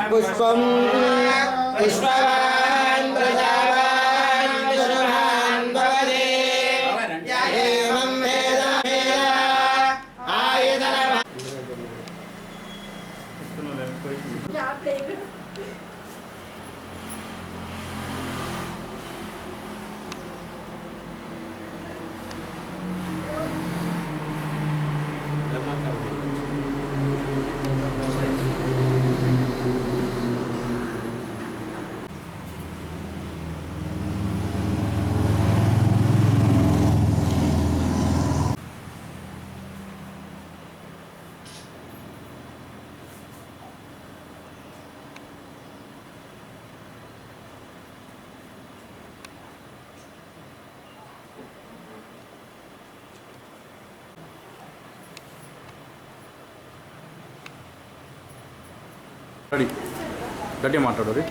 पुष्पं पुष्पवान् प्रजावान् विश्ववान् भवति एवं वेद आयुधनम् గట్టి మాట్లాడు.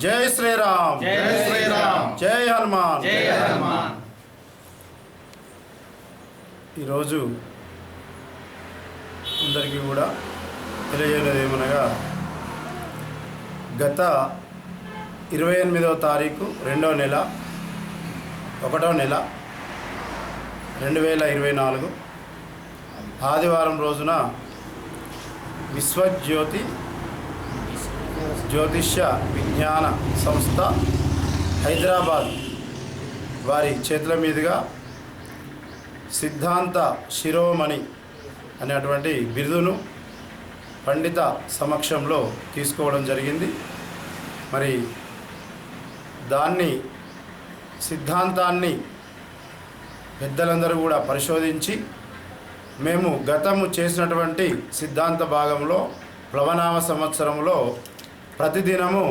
జై శ్రీరామ్, జై శ్రీరామ్, జై హనుమాన్, జై హనుమాన్. ఈరోజు అందరికీ కూడా తెలియజేయలేదు ఏమనగా, గత 28వ తారీఖు 2వ నెల 1వ నెల 2024 ఆదివారం రోజున విశ్వజ్యోతి జ్యోతిష్య విజ్ఞాన సంస్థ హైదరాబాద్ వారి చేతుల మీదుగా సిద్ధాంత శిరోమణి అనేటువంటి బిరుదును పండిత సమక్షంలో తీసుకోవడం జరిగింది. మరి దాన్ని సిద్ధాంతాన్ని పెద్దలందరూ కూడా పరిశోధించి మేము గతము చేసినటువంటి సిద్ధాంత భాగంలో ప్లవనామ సంవత్సరంలో ప్రతిదినము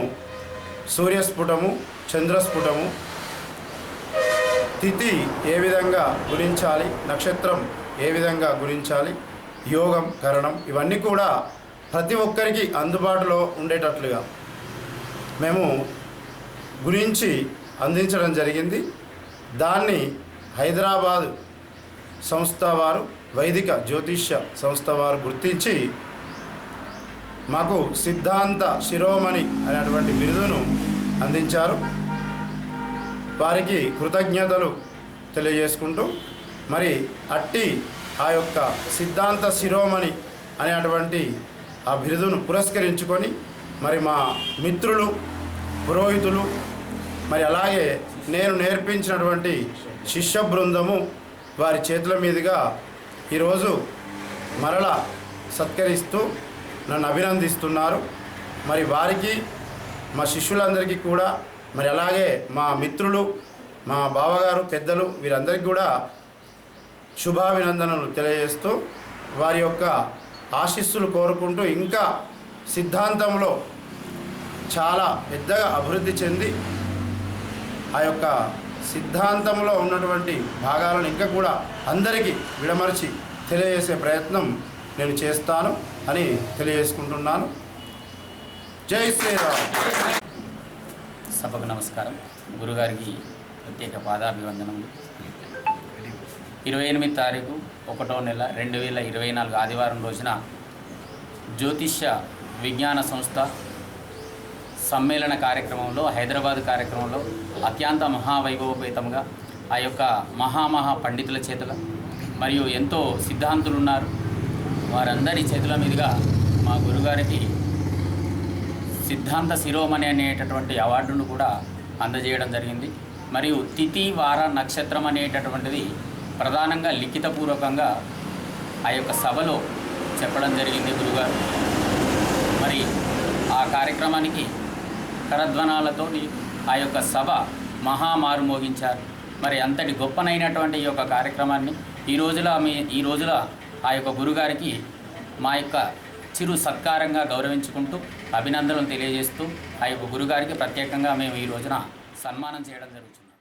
సూర్యస్ఫుటము, చంద్రస్ఫుటము, తిథి ఏ విధంగా గురించాలి, నక్షత్రం ఏ విధంగా గురించాలి, యోగం, కరణం ఇవన్నీ కూడా ప్రతి ఒక్కరికి అందుబాటులో ఉండేటట్లుగా మేము గురించి అందించడం జరిగింది. దాన్ని హైదరాబాద్ సంస్థ వారు, వైదిక జ్యోతిష్య సంస్థ వారు గుర్తించి మాకు సిద్ధాంత శిరోమణి అనేటువంటి బిరుదును అందించారు. వారికి కృతజ్ఞతలు తెలియజేసుకుంటూ మరి అట్టి ఆ యొక్క సిద్ధాంత శిరోమణి అనేటువంటి ఆ బిరుదును పురస్కరించుకొని మరి మా మిత్రులు, పురోహితులు, మరి అలాగే నేను నేర్పించినటువంటి శిష్య బృందము వారి చేతుల మీదుగా ఈరోజు మరలా సత్కరిస్తూ నన్ను అభినందిస్తున్నారు. మరి వారికి, మా శిష్యులందరికీ కూడా, మరి అలాగే మా మిత్రులు, మా బావగారు, పెద్దలు వీరందరికీ కూడా శుభాభినందనలు తెలియజేస్తూ వారి యొక్క ఆశీస్సులు కోరుకుంటూ ఇంకా సిద్ధాంతంలో చాలా పెద్దగా అభివృద్ధి చెంది ఆ యొక్క సిద్ధాంతంలో ఉన్నటువంటి భాగాలను ఇంకా కూడా అందరికీ విడమర్చి తెలియజేసే ప్రయత్నం నేను చేస్తాను అని తెలియజేసుకుంటున్నాను. జై శ్రీరామ్. సభకు నమస్కారం. గురుగారికి ప్రత్యేక పాదాభివందనములు. 28 తారీఖు 1వ నెల 2024 ఆదివారం రోజున జ్యోతిష్య విజ్ఞాన సంస్థ సమ్మేళన కార్యక్రమంలో, హైదరాబాద్ కార్యక్రమంలో అత్యంత మహావైభవపేతంగా ఆ యొక్క మహా పండితుల చేతుల మరియు ఎంతో సిద్ధాంతులు ఉన్నారు, వారందరి చేతుల మీదుగా మా గురుగారికి సిద్ధాంత శిరోమణి అనేటటువంటి అవార్డును కూడా అందజేయడం జరిగింది. మరియు తిథి, వార, నక్షత్రం అనేటటువంటిది ప్రధానంగా లిఖితపూర్వకంగా ఆ యొక్క సభలో చెప్పడం జరిగింది గురుగారు. మరి కార్యక్రమానికి కరధ్వనాలతో ఆ యొక్క సభ మహామారు మోగించారు. మరి అంతటి గొప్పనైనటువంటి ఈ యొక్క కార్యక్రమాన్ని ఈ రోజుల ఆ యొక్క గురుగారికి మా యొక్క చిరు సత్కారంగా గౌరవించుకుంటూ అభినందనలు తెలియజేస్తూ ఆ యొక్క గురుగారికి ప్రత్యేకంగా మేము ఈ రోజున సన్మానం చేయడం జరుగుతుంది.